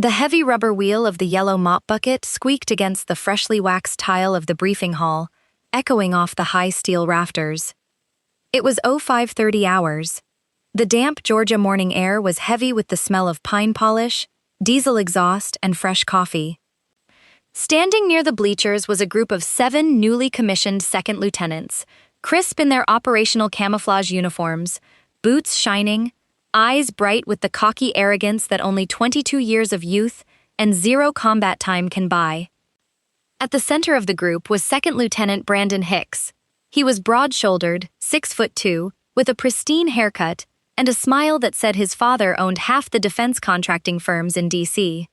The heavy rubber wheel of the yellow mop bucket squeaked against the freshly waxed tile of the briefing hall, echoing off the high steel rafters. It was 05:30 hours. The damp Georgia morning air was heavy with the smell of pine polish, diesel exhaust, and fresh coffee. Standing near the bleachers was a group of 7 newly commissioned second lieutenants, crisp in their operational camouflage uniforms, boots shining, eyes bright with the cocky arrogance that only 22 years of youth and 0 combat time can buy. At the center of the group was Second Lieutenant Brandon Hicks. He was broad-shouldered, 6'2", with a pristine haircut and a smile that said his father owned half the defense contracting firms in D.C.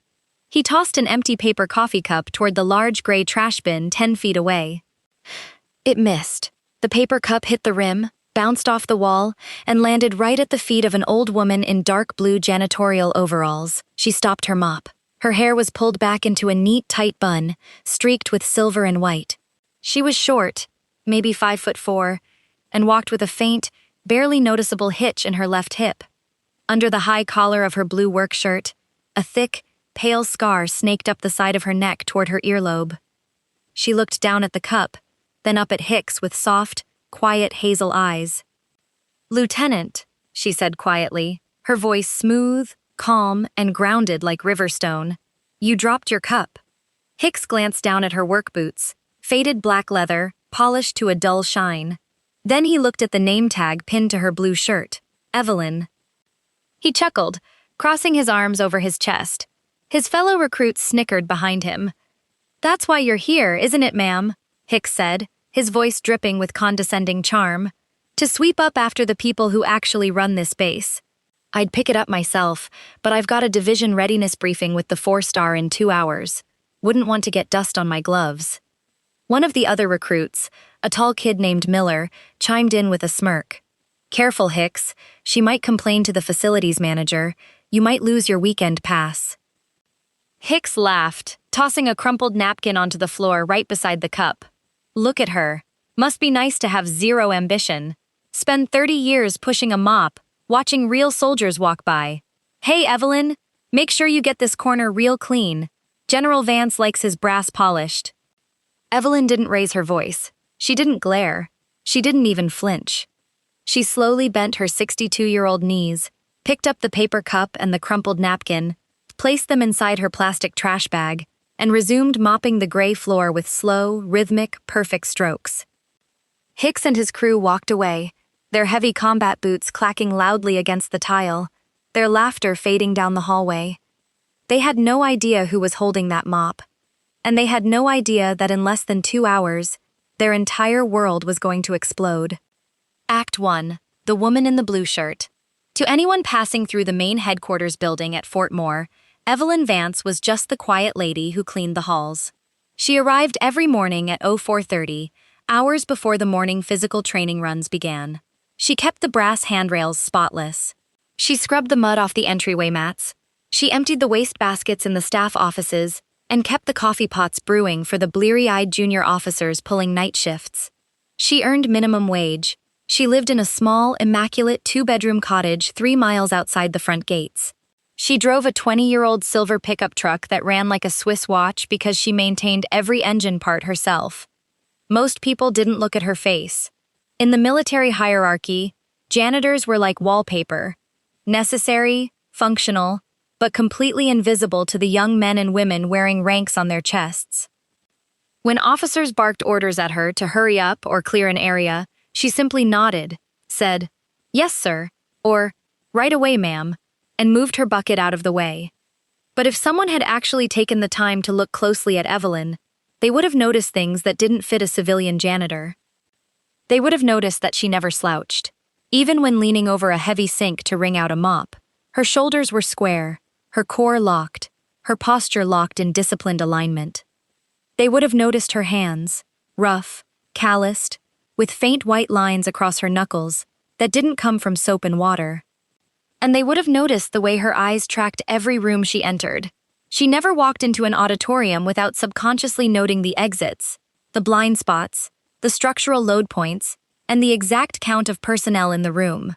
He tossed an empty paper coffee cup toward the large gray trash bin 10 feet away. It missed. The paper cup hit the rim, bounced off the wall, and landed right at the feet of an old woman in dark blue janitorial overalls. She stopped her mop. Her hair was pulled back into a neat, tight bun, streaked with silver and white. She was short, maybe 5'4", and walked with a faint, barely noticeable hitch in her left hip. Under the high collar of her blue work shirt, a thick, pale scar snaked up the side of her neck toward her earlobe. She looked down at the cup, then up at Hicks with soft, quiet hazel eyes. "Lieutenant," she said quietly, her voice smooth, calm, and grounded like riverstone. "You dropped your cup." Hicks glanced down at her work boots, faded black leather, polished to a dull shine. Then he looked at the name tag pinned to her blue shirt, Evelyn. He chuckled, crossing his arms over his chest. His fellow recruits snickered behind him. "That's why you're here, isn't it, ma'am?" Hicks said, his voice dripping with condescending charm. "To sweep up after the people who actually run this base. I'd pick it up myself, but I've got a division readiness briefing with the 4-star in 2 hours. Wouldn't want to get dust on my gloves." One of the other recruits, a tall kid named Miller, chimed in with a smirk. "Careful, Hicks. She might complain to the facilities manager. You might lose your weekend pass." Hicks laughed, tossing a crumpled napkin onto the floor right beside the cup. "Look at her. Must be nice to have 0 ambition. Spend 30 years pushing a mop, watching real soldiers walk by. Hey, Evelyn, make sure you get this corner real clean. General Vance likes his brass polished." Evelyn didn't raise her voice. She didn't glare. She didn't even flinch. She slowly bent her 62-year-old knees, picked up the paper cup and the crumpled napkin, placed them inside her plastic trash bag, and resumed mopping the gray floor with slow, rhythmic, perfect strokes. Hicks and his crew walked away, their heavy combat boots clacking loudly against the tile, their laughter fading down the hallway. They had no idea who was holding that mop, and they had no idea that in less than 2 hours, their entire world was going to explode. Act 1. The Woman in the Blue Shirt. To anyone passing through the main headquarters building at Fort Moore, Evelyn Vance was just the quiet lady who cleaned the halls. She arrived every morning at 04:30, hours before the morning physical training runs began. She kept the brass handrails spotless. She scrubbed the mud off the entryway mats. She emptied the waste baskets in the staff offices and kept the coffee pots brewing for the bleary-eyed junior officers pulling night shifts. She earned minimum wage. She lived in a small, immaculate 2-bedroom cottage 3 miles outside the front gates. She drove a 20-year-old silver pickup truck that ran like a Swiss watch because she maintained every engine part herself. Most people didn't look at her face. In the military hierarchy, janitors were like wallpaper, necessary, functional, but completely invisible to the young men and women wearing ranks on their chests. When officers barked orders at her to hurry up or clear an area, she simply nodded, said, "Yes, sir," or "Right away, ma'am," and moved her bucket out of the way. But if someone had actually taken the time to look closely at Evelyn, they would have noticed things that didn't fit a civilian janitor. They would have noticed that she never slouched. Even when leaning over a heavy sink to wring out a mop, her shoulders were square, her core locked, her posture locked in disciplined alignment. They would have noticed her hands, rough, calloused, with faint white lines across her knuckles that didn't come from soap and water. And they would have noticed the way her eyes tracked every room she entered. She never walked into an auditorium without subconsciously noting the exits, the blind spots, the structural load points, and the exact count of personnel in the room.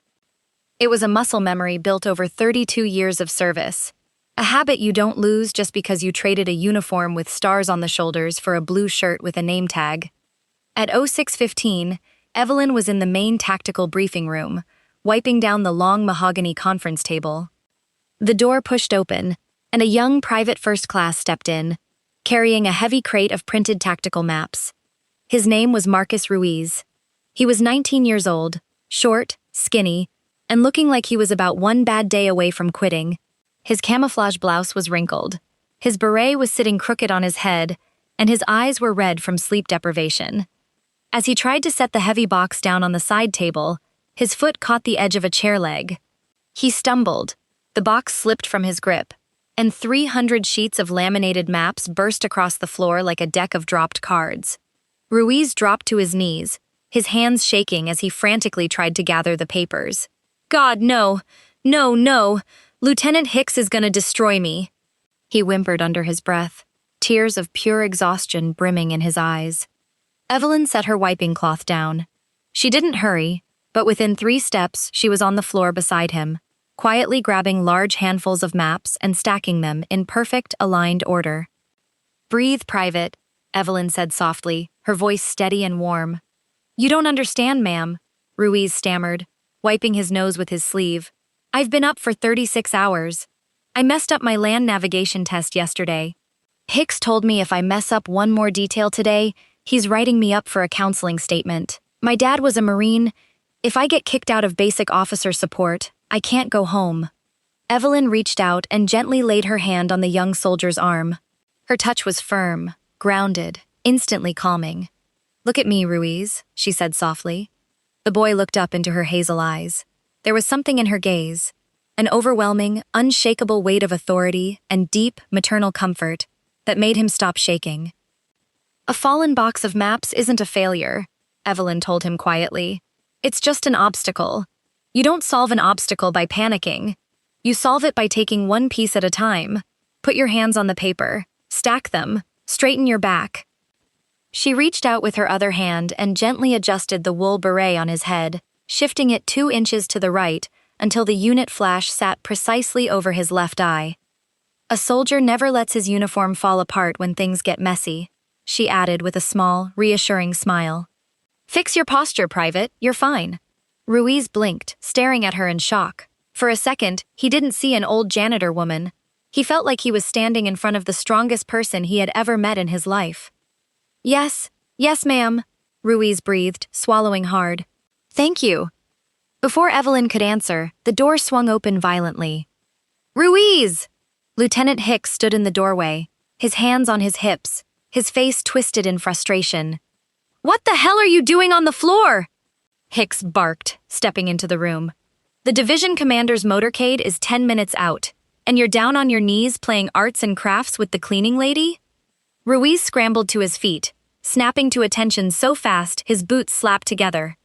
It was a muscle memory built over 32 years of service. A habit you don't lose just because you traded a uniform with stars on the shoulders for a blue shirt with a name tag. At 06:15, Evelyn was in the main tactical briefing room, wiping down the long mahogany conference table. The door pushed open, and a young private first class stepped in, carrying a heavy crate of printed tactical maps. His name was Marcus Ruiz. He was 19 years old, short, skinny, and looking like he was about one bad day away from quitting. His camouflage blouse was wrinkled. His beret was sitting crooked on his head, and his eyes were red from sleep deprivation. As he tried to set the heavy box down on the side table, his foot caught the edge of a chair leg. He stumbled. The box slipped from his grip, and 300 sheets of laminated maps burst across the floor like a deck of dropped cards. Ruiz dropped to his knees, his hands shaking as he frantically tried to gather the papers. "God, no! No, no! Lieutenant Hicks is gonna destroy me," he whimpered under his breath, tears of pure exhaustion brimming in his eyes. Evelyn set her wiping cloth down. She didn't hurry, but within 3 steps she was on the floor beside him, quietly grabbing large handfuls of maps and stacking them in perfect, aligned order. "Breathe, Private," Evelyn said softly, her voice steady and warm. "You don't understand, ma'am," Ruiz stammered, wiping his nose with his sleeve. "I've been up for 36 hours. I messed up my land navigation test yesterday. Hicks told me if I mess up one more detail today, he's writing me up for a counseling statement. My dad was a Marine. If I get kicked out of basic officer support, I can't go home." Evelyn reached out and gently laid her hand on the young soldier's arm. Her touch was firm, grounded, instantly calming. "Look at me, Ruiz," she said softly. The boy looked up into her hazel eyes. There was something in her gaze, an overwhelming, unshakable weight of authority and deep, maternal comfort that made him stop shaking. "A fallen box of maps isn't a failure," Evelyn told him quietly. "It's just an obstacle. You don't solve an obstacle by panicking. You solve it by taking one piece at a time. Put your hands on the paper, stack them, straighten your back." She reached out with her other hand and gently adjusted the wool beret on his head, shifting it 2 inches to the right until the unit flash sat precisely over his left eye. "A soldier never lets his uniform fall apart when things get messy," she added with a small, reassuring smile. "Fix your posture, Private, you're fine." Ruiz blinked, staring at her in shock. For a second, he didn't see an old janitor woman. He felt like he was standing in front of the strongest person he had ever met in his life. Yes, ma'am," Ruiz breathed, swallowing hard. "Thank you." Before Evelyn could answer, the door swung open violently. "Ruiz!" Lieutenant Hicks stood in the doorway, his hands on his hips, his face twisted in frustration. "What the hell are you doing on the floor?" Hicks barked, stepping into the room. "The division commander's motorcade is 10 minutes out, and you're down on your knees playing arts and crafts with the cleaning lady?" Ruiz scrambled to his feet, snapping to attention so fast his boots slapped together.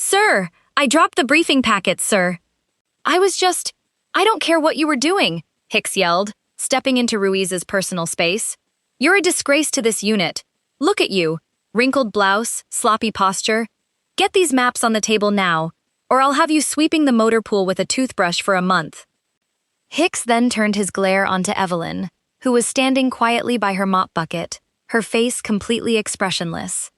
"Sir, I dropped the briefing packet, sir." I don't care what you were doing," Hicks yelled, stepping into Ruiz's personal space. "You're a disgrace to this unit. Look at you, wrinkled blouse, sloppy posture. Get these maps on the table now, or I'll have you sweeping the motor pool with a toothbrush for a month." Hicks then turned his glare onto Evelyn, who was standing quietly by her mop bucket, her face completely expressionless.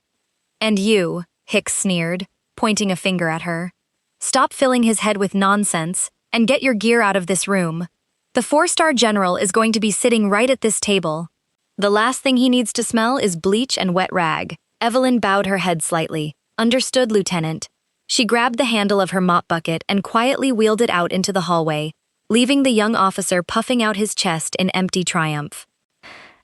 "And you," Hicks sneered, pointing a finger at her. "Stop filling his head with nonsense and get your gear out of this room. The 4-star general is going to be sitting right at this table. The last thing he needs to smell is bleach and wet rag." Evelyn bowed her head slightly. "Understood, Lieutenant." She grabbed the handle of her mop bucket and quietly wheeled it out into the hallway, leaving the young officer puffing out his chest in empty triumph.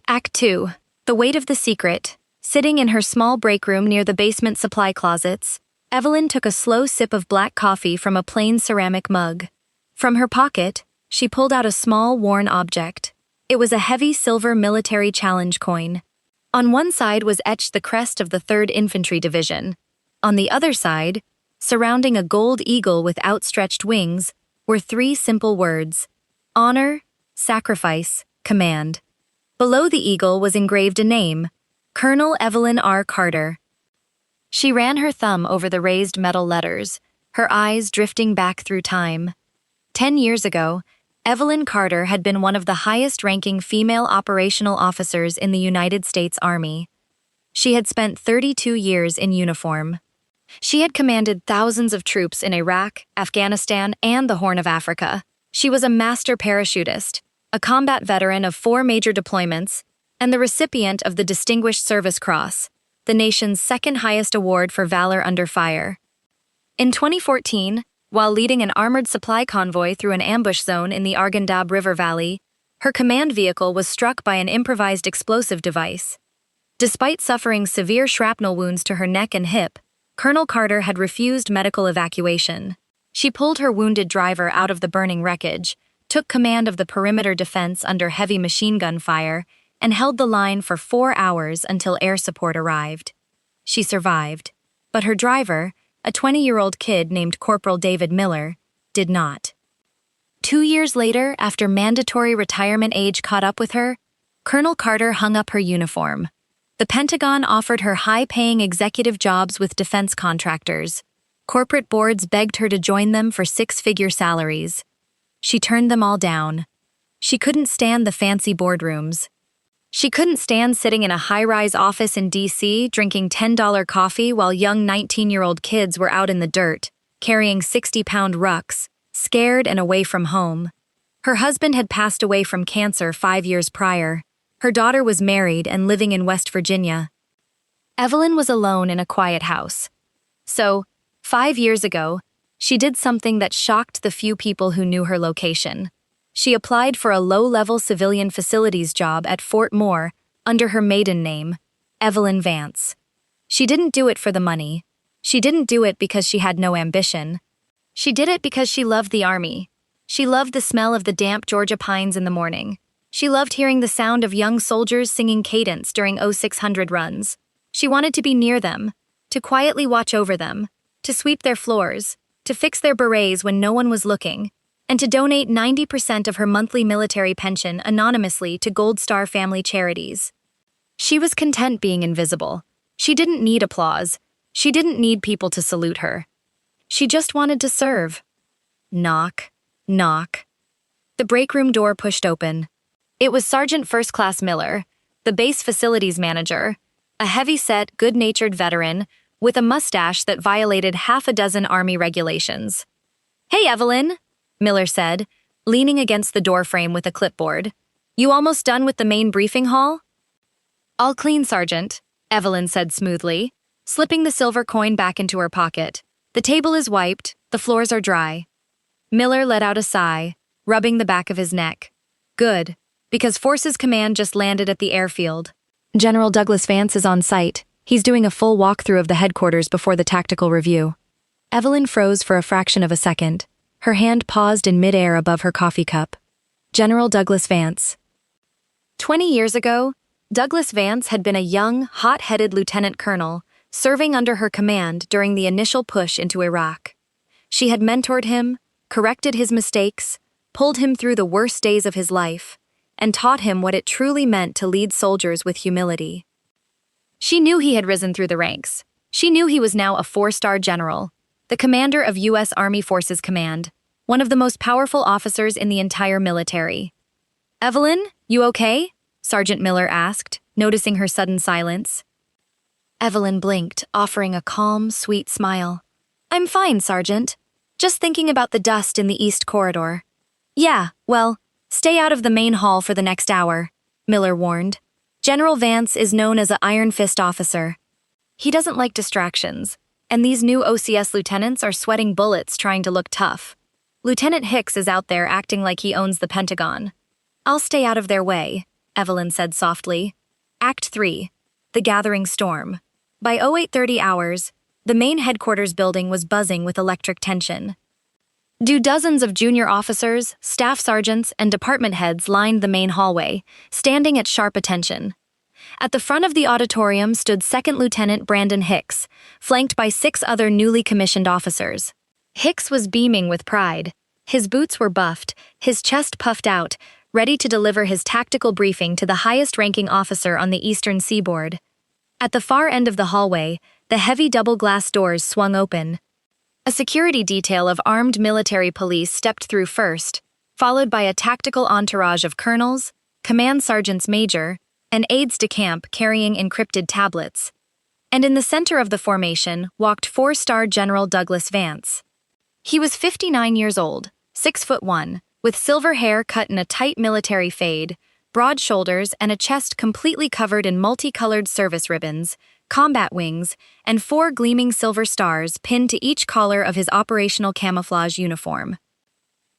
Act 2. The Weight of the Secret. Sitting in her small break room near the basement supply closets, Evelyn took a slow sip of black coffee from a plain ceramic mug. From her pocket, she pulled out a small, worn object. It was a heavy silver military challenge coin. On one side was etched the crest of the 3rd Infantry Division. On the other side, surrounding a gold eagle with outstretched wings, were 3 simple words: honor, sacrifice, command. Below the eagle was engraved a name: Colonel Evelyn R. Carter. She ran her thumb over the raised metal letters, her eyes drifting back through time. 10 years ago, Evelyn Carter had been one of the highest-ranking female operational officers in the United States Army. She had spent 32 years in uniform. She had commanded thousands of troops in Iraq, Afghanistan, and the Horn of Africa. She was a master parachutist, a combat veteran of 4 major deployments, and the recipient of the Distinguished Service Cross, the nation's second-highest award for valor under fire. In 2014, while leading an armored supply convoy through an ambush zone in the Arghandab River Valley, her command vehicle was struck by an improvised explosive device. Despite suffering severe shrapnel wounds to her neck and hip, Colonel Carter had refused medical evacuation. She pulled her wounded driver out of the burning wreckage, took command of the perimeter defense under heavy machine gun fire, and held the line for 4 hours until air support arrived. She survived, but her driver, a 20-year-old kid named Corporal David Miller, did not. 2 years later, after mandatory retirement age caught up with her, Colonel Carter hung up her uniform. The Pentagon offered her high-paying executive jobs with defense contractors. Corporate boards begged her to join them for 6-figure salaries. She turned them all down. She couldn't stand the fancy boardrooms. She couldn't stand sitting in a high-rise office in D.C. drinking $10 coffee while young 19-year-old kids were out in the dirt, carrying 60-pound rucks, scared and away from home. Her husband had passed away from cancer 5 years prior. Her daughter was married and living in West Virginia. Evelyn was alone in a quiet house. So, 5 years ago, she did something that shocked the few people who knew her location. She applied for a low-level civilian facilities job at Fort Moore under her maiden name, Evelyn Vance. She didn't do it for the money. She didn't do it because she had no ambition. She did it because she loved the Army. She loved the smell of the damp Georgia pines in the morning. She loved hearing the sound of young soldiers singing cadence during 0600 runs. She wanted to be near them, to quietly watch over them, to sweep their floors, to fix their berets when no one was looking, and to donate 90% of her monthly military pension anonymously to Gold Star family charities. She was content being invisible. She didn't need applause. She didn't need people to salute her. She just wanted to serve. Knock, knock. The break room door pushed open. It was Sergeant First Class Miller, the base facilities manager, a heavy-set, good-natured veteran with a mustache that violated half a dozen Army regulations. "Hey, Evelyn," Miller said, leaning against the doorframe with a clipboard. "You almost done with the main briefing hall?" "All clean, Sergeant," Evelyn said smoothly, slipping the silver coin back into her pocket. "The table is wiped, the floors are dry." Miller let out a sigh, rubbing the back of his neck. "Good, because Forces Command just landed at the airfield. General Douglas Vance is on site. He's doing a full walkthrough of the headquarters before the tactical review." Evelyn froze for a fraction of a second. Her hand paused in midair above her coffee cup. General Douglas Vance. 20 years ago, Douglas Vance had been a young, hot-headed lieutenant colonel, serving under her command during the initial push into Iraq. She had mentored him, corrected his mistakes, pulled him through the worst days of his life, and taught him what it truly meant to lead soldiers with humility. She knew he had risen through the ranks. She knew he was now a 4-star general, the commander of U.S. Army Forces Command, one of the most powerful officers in the entire military. "Evelyn, you okay?" Sergeant Miller asked, noticing her sudden silence. Evelyn blinked, offering a calm, sweet smile. "I'm fine, Sergeant. Just thinking about the dust in the East Corridor." "Yeah, well, stay out of the main hall for the next hour," Miller warned. "General Vance is known as an Iron Fist officer. He doesn't like distractions, and these new OCS lieutenants are sweating bullets trying to look tough. Lieutenant Hicks is out there acting like he owns the Pentagon." "I'll stay out of their way," Evelyn said softly. Act 3. The Gathering Storm. By 0830 hours, the main headquarters building was buzzing with electric tension. Dozens of junior officers, staff sergeants, and department heads lined the main hallway, standing at sharp attention. At the front of the auditorium stood Second Lieutenant Brandon Hicks, flanked by 6 other newly commissioned officers. Hicks was beaming with pride. His boots were buffed, his chest puffed out, ready to deliver his tactical briefing to the highest-ranking officer on the eastern seaboard. At the far end of the hallway, the heavy double-glass doors swung open. A security detail of armed military police stepped through first, followed by a tactical entourage of colonels, command sergeants major, and aides de camp carrying encrypted tablets. And in the center of the formation walked four-star General Douglas Vance. He was 59 years old, 6'1", with silver hair cut in a tight military fade, broad shoulders, and a chest completely covered in multicolored service ribbons, combat wings, and 4 gleaming silver stars pinned to each collar of his operational camouflage uniform.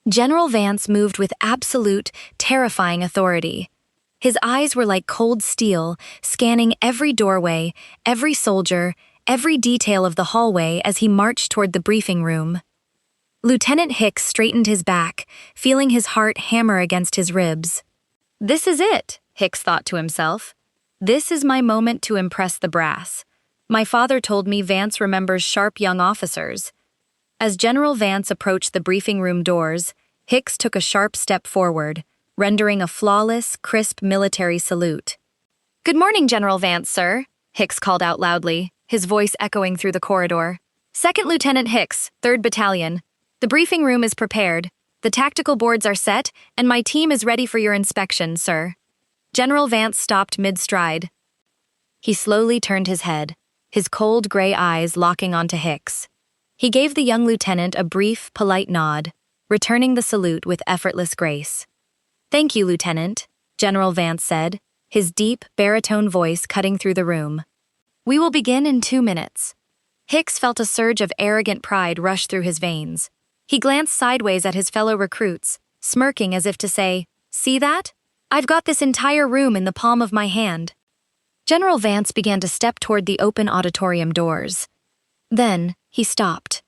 General Vance moved with absolute, terrifying authority. His eyes were like cold steel, scanning every doorway, every soldier, every detail of the hallway as he marched toward the briefing room. Lieutenant Hicks straightened his back, feeling his heart hammer against his ribs. "This is it," Hicks thought to himself. "This is my moment to impress the brass. My father told me Vance remembers sharp young officers." As General Vance approached the briefing room doors, Hicks took a sharp step forward, rendering a flawless, crisp military salute. "Good morning, General Vance, sir," Hicks called out loudly, his voice echoing through the corridor. "Second Lieutenant Hicks, 3rd Battalion. The briefing room is prepared, the tactical boards are set, and my team is ready for your inspection, sir." General Vance stopped mid-stride. He slowly turned his head, his cold gray eyes locking onto Hicks. He gave the young lieutenant a brief, polite nod, returning the salute with effortless grace. "Thank you, Lieutenant," General Vance said, his deep, baritone voice cutting through the room. "We will begin in 2 minutes." Hicks felt a surge of arrogant pride rush through his veins. He glanced sideways at his fellow recruits, smirking as if to say, "See that? I've got this entire room in the palm of my hand." General Vance began to step toward the open auditorium doors. Then, he stopped.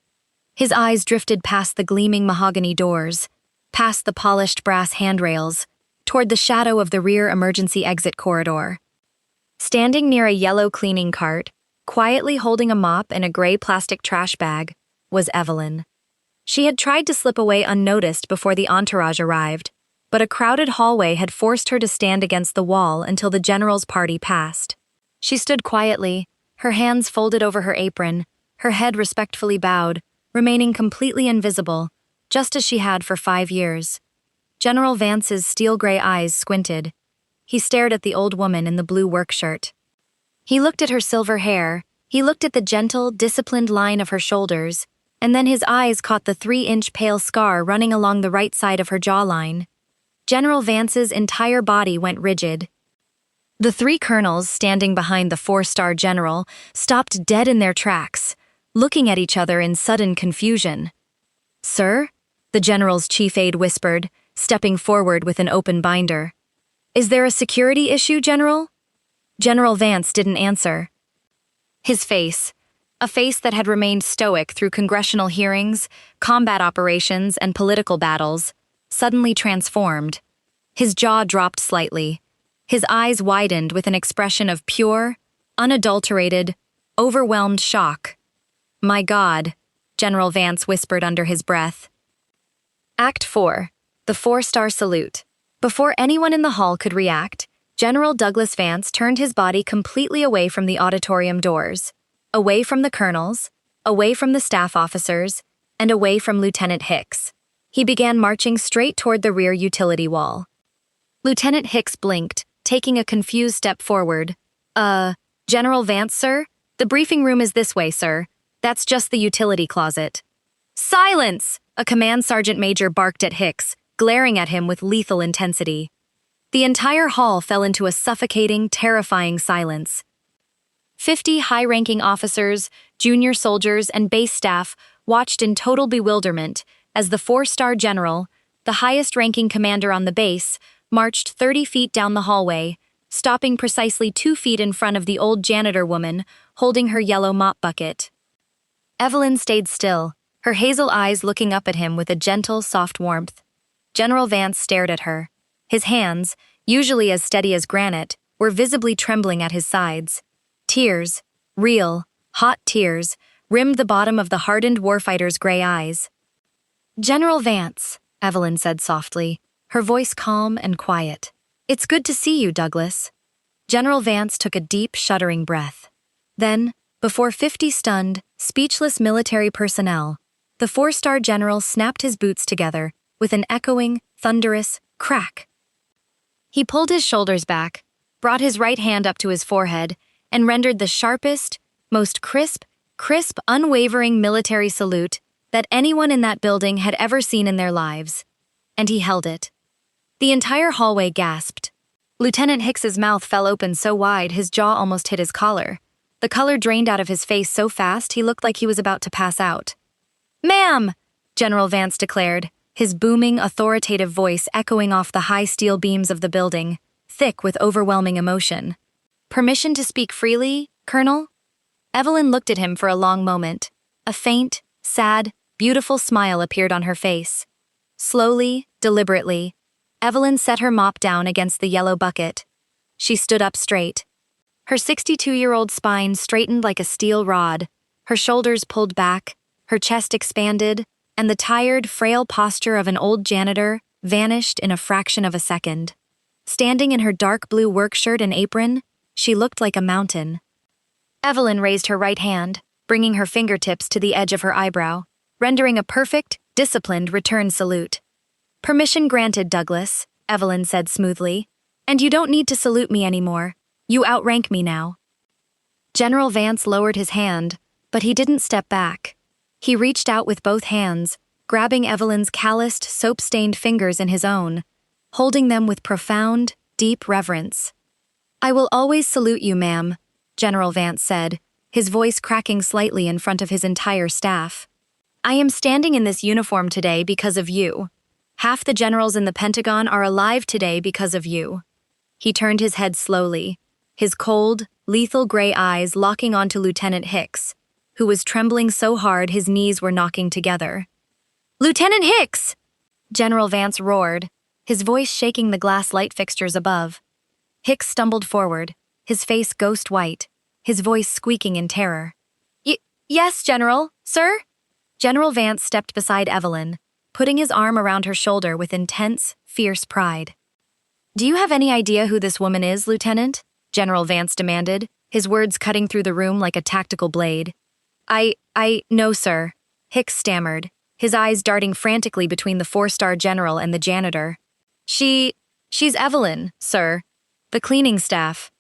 His eyes drifted past the gleaming mahogany doors, past the polished brass handrails, toward the shadow of the rear emergency exit corridor. Standing near a yellow cleaning cart, quietly holding a mop and a gray plastic trash bag, was Evelyn. She had tried to slip away unnoticed before the entourage arrived, but a crowded hallway had forced her to stand against the wall until the general's party passed. She stood quietly, her hands folded over her apron, her head respectfully bowed, remaining completely invisible, just as she had for 5 years. General Vance's steel-gray eyes squinted. He stared at the old woman in the blue work shirt. He looked at her silver hair, he looked at the gentle, disciplined line of her shoulders, and then his eyes caught the 3-inch pale scar running along the right side of her jawline. General Vance's entire body went rigid. The 3 colonels standing behind the 4-star general stopped dead in their tracks, looking at each other in sudden confusion. "Sir?" the general's chief aide whispered, stepping forward with an open binder. "Is there a security issue, General?" General Vance didn't answer. His face, a face that had remained stoic through congressional hearings, combat operations, and political battles, suddenly transformed. His jaw dropped slightly. His eyes widened with an expression of pure, unadulterated, overwhelmed shock. "My God," General Vance whispered under his breath. Act 4. The 4-star salute. Before anyone in the hall could react, General Douglas Vance turned his body completely away from the auditorium doors, away from the colonels, away from the staff officers, and away from Lieutenant Hicks. He began marching straight toward the rear utility wall. Lieutenant Hicks blinked, taking a confused step forward. General Vance, sir? The briefing room is this way, sir. That's just the utility closet." "Silence!" a command sergeant major barked at Hicks, glaring at him with lethal intensity. The entire hall fell into a suffocating, terrifying silence. 50 high-ranking officers, junior soldiers, and base staff watched in total bewilderment as the 4-star general, the highest-ranking commander on the base, marched 30 feet down the hallway, stopping precisely 2 feet in front of the old janitor woman holding her yellow mop bucket. Evelyn stayed still, her hazel eyes looking up at him with a gentle, soft warmth. General Vance stared at her. His hands, usually as steady as granite, were visibly trembling at his sides. Tears, real, hot tears, rimmed the bottom of the hardened warfighter's gray eyes. "General Vance," Evelyn said softly, her voice calm and quiet. "It's good to see you, Douglas." General Vance took a deep, shuddering breath. Then, before 50 stunned, speechless military personnel, the 4-star general snapped his boots together with an echoing, thunderous crack. He pulled his shoulders back, brought his right hand up to his forehead, and rendered the sharpest, most crisp, unwavering military salute that anyone in that building had ever seen in their lives. And he held it. The entire hallway gasped. Lieutenant Hicks's mouth fell open so wide his jaw almost hit his collar. The color drained out of his face so fast he looked like he was about to pass out. "Ma'am!" General Vance declared, his booming, authoritative voice echoing off the high steel beams of the building, thick with overwhelming emotion. "Permission to speak freely, Colonel?" Evelyn looked at him for a long moment. A faint, sad, beautiful smile appeared on her face. Slowly, deliberately, Evelyn set her mop down against the yellow bucket. She stood up straight. Her 62-year-old spine straightened like a steel rod, her shoulders pulled back, her chest expanded, and the tired, frail posture of an old janitor vanished in a fraction of a second. Standing in her dark blue work shirt and apron, she looked like a mountain. Evelyn raised her right hand, bringing her fingertips to the edge of her eyebrow, rendering a perfect, disciplined return salute. "Permission granted, Douglas," Evelyn said smoothly. "And you don't need to salute me anymore. You outrank me now." General Vance lowered his hand, but he didn't step back. He reached out with both hands, grabbing Evelyn's calloused, soap-stained fingers in his own, holding them with profound, deep reverence. "I will always salute you, ma'am," General Vance said, his voice cracking slightly in front of his entire staff. "I am standing in this uniform today because of you. Half the generals in the Pentagon are alive today because of you." He turned his head slowly, his cold, lethal gray eyes locking onto Lieutenant Hicks, who was trembling so hard his knees were knocking together. "Lieutenant Hicks!" General Vance roared, his voice shaking the glass light fixtures above. Hicks stumbled forward, his face ghost white, his voice squeaking in terror. Yes, General, sir?" General Vance stepped beside Evelyn, putting his arm around her shoulder with intense, fierce pride. "Do you have any idea who this woman is, Lieutenant?" General Vance demanded, his words cutting through the room like a tactical blade. No, sir," Hicks stammered, his eyes darting frantically between the four-star general and the janitor. She's Evelyn, sir. The cleaning staff."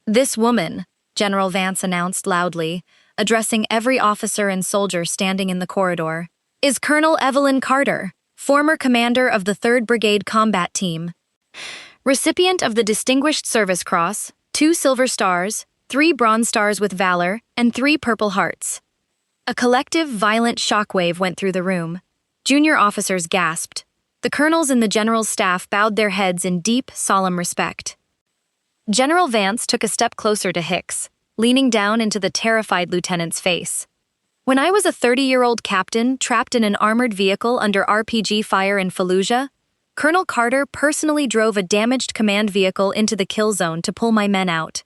"This woman," General Vance announced loudly, addressing every officer and soldier standing in the corridor, "is Colonel Evelyn Carter, former commander of the 3rd Brigade Combat Team. Recipient of the Distinguished Service Cross, 2 Silver Stars, 3 Bronze Stars with Valor, and 3 Purple Hearts." A collective, violent shockwave went through the room. Junior officers gasped. The colonels in the general's staff bowed their heads in deep, solemn respect. General Vance took a step closer to Hicks, leaning down into the terrified lieutenant's face. "When I was a 30-year-old captain trapped in an armored vehicle under RPG fire in Fallujah, Colonel Carter personally drove a damaged command vehicle into the kill zone to pull my men out.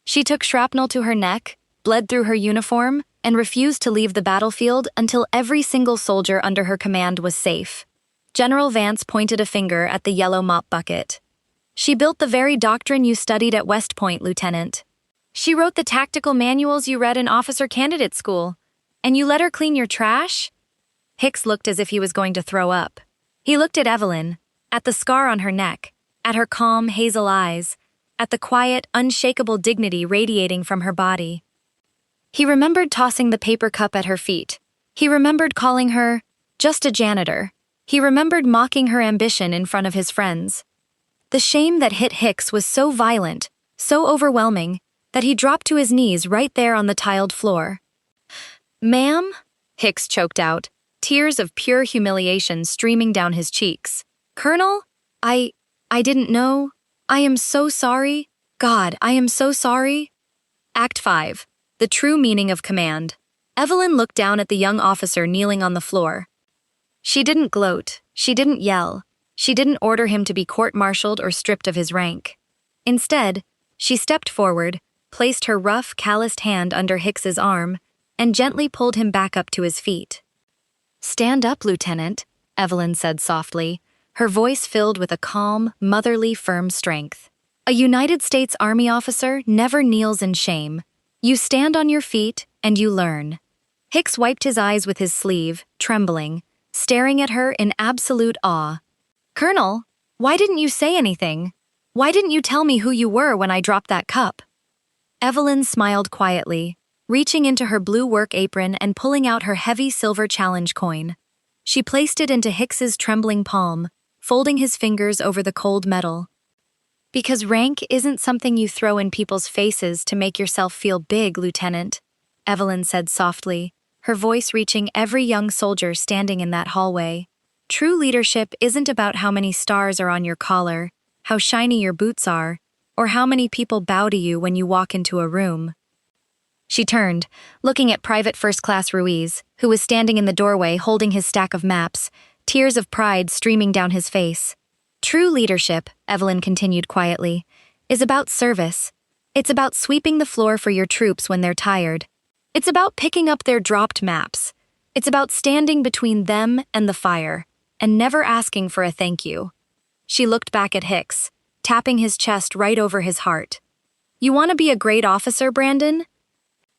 She took shrapnel to her neck, bled through her uniform, and refused to leave the battlefield until every single soldier under her command was safe." General Vance pointed a finger at the yellow mop bucket. "She built the very doctrine you studied at West Point, Lieutenant. She wrote the tactical manuals you read in officer candidate school. And you let her clean your trash?" Hicks looked as if he was going to throw up. He looked at Evelyn, at the scar on her neck, at her calm, hazel eyes, at the quiet, unshakable dignity radiating from her body. He remembered tossing the paper cup at her feet. He remembered calling her just a janitor. He remembered mocking her ambition in front of his friends. The shame that hit Hicks was so violent, so overwhelming, that he dropped to his knees right there on the tiled floor. "Ma'am?" Hicks choked out, tears of pure humiliation streaming down his cheeks. "Colonel? I didn't know. I am so sorry. God, I am so sorry." Act 5. The True Meaning of Command. Evelyn looked down at the young officer kneeling on the floor. She didn't gloat. She didn't yell. She didn't order him to be court-martialed or stripped of his rank. Instead, she stepped forward, placed her rough, calloused hand under Hicks's arm, and gently pulled him back up to his feet. "Stand up, Lieutenant," Evelyn said softly, her voice filled with a calm, motherly, firm strength. "A United States Army officer never kneels in shame. You stand on your feet, and you learn." Hicks wiped his eyes with his sleeve, trembling, staring at her in absolute awe. Colonel, why didn't you say anything? Why didn't you tell me who you were when I dropped that cup? Evelyn smiled quietly, reaching into her blue work apron and pulling out her heavy silver challenge coin. She placed it into Hicks's trembling palm, folding his fingers over the cold metal. Because rank isn't something you throw in people's faces to make yourself feel big, Lieutenant, Evelyn said softly, her voice reaching every young soldier standing in that hallway. True leadership isn't about how many stars are on your collar, how shiny your boots are, or how many people bow to you when you walk into a room. She turned, looking at Private First Class Ruiz, who was standing in the doorway holding his stack of maps, tears of pride streaming down his face. True leadership, Evelyn continued quietly, is about service. It's about sweeping the floor for your troops when they're tired. It's about picking up their dropped maps. It's about standing between them and the fire, and never asking for a thank you. She looked back at Hicks, tapping his chest right over his heart. You want to be a great officer, Brandon?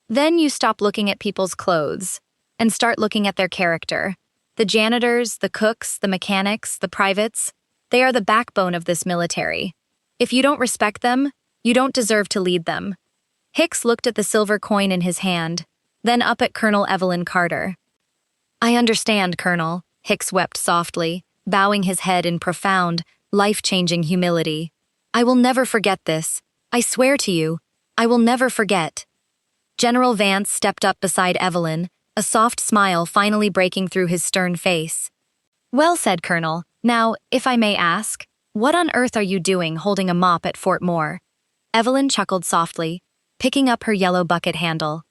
Then you stop looking at people's clothes and start looking at their character. The janitors, the cooks, the mechanics, the privates, they are the backbone of this military. If you don't respect them, you don't deserve to lead them. Hicks looked at the silver coin in his hand, then up at Colonel Evelyn Carter. I understand, Colonel, Hicks wept softly, bowing his head in profound, life-changing humility. I will never forget this. I swear to you, I will never forget. General Vance stepped up beside Evelyn, a soft smile finally breaking through his stern face. Well said, Colonel. Now, if I may ask, what on earth are you doing holding a mop at Fort Moore? Evelyn chuckled softly, picking up her yellow bucket handle.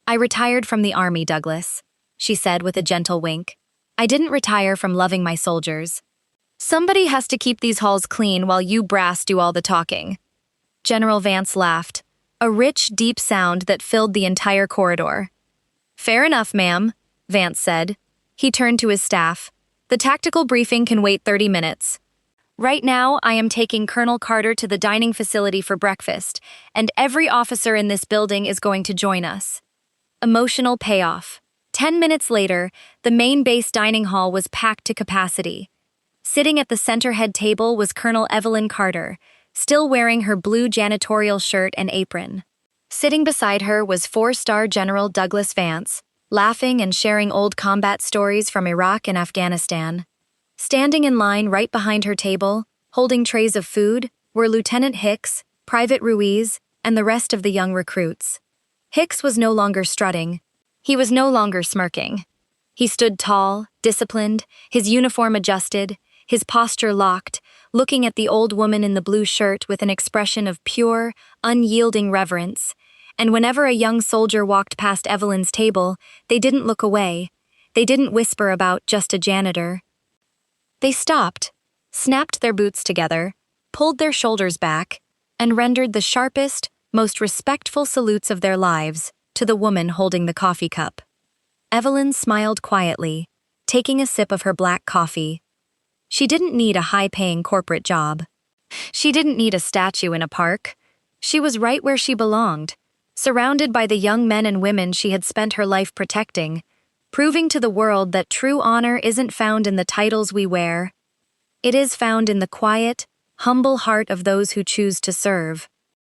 I retired from the army, Douglas, she said with a gentle wink. I didn't retire from loving my soldiers. Somebody has to keep these halls clean while you brass do all the talking. General Vance laughed, a rich, deep sound that filled the entire corridor. Fair enough, ma'am, Vance said. He turned to his staff. The tactical briefing can wait 30 minutes. Right now, I am taking Colonel Carter to the dining facility for breakfast, and every officer in this building is going to join us. Emotional payoff. 10 minutes later, the main base dining hall was packed to capacity. Sitting at the center head table was Colonel Evelyn Carter, still wearing her blue janitorial shirt and apron. Sitting beside her was 4-star General Douglas Vance, laughing and sharing old combat stories from Iraq and Afghanistan. Standing in line right behind her table, holding trays of food, were Lieutenant Hicks, Private Ruiz, and the rest of the young recruits. Hicks was no longer strutting. He was no longer smirking. He stood tall, disciplined, his uniform adjusted, his posture locked, looking at the old woman in the blue shirt with an expression of pure, unyielding reverence. And whenever a young soldier walked past Evelyn's table, they didn't look away. They didn't whisper about just a janitor. They stopped, snapped their boots together, pulled their shoulders back, and rendered the sharpest, most respectful salutes of their lives to the woman holding the coffee cup. Evelyn smiled quietly, taking a sip of her black coffee. She didn't need a high-paying corporate job. She didn't need a statue in a park. She was right where she belonged, surrounded by the young men and women she had spent her life protecting, proving to the world that true honor isn't found in the titles we wear. It is found in the quiet, humble heart of those who choose to serve.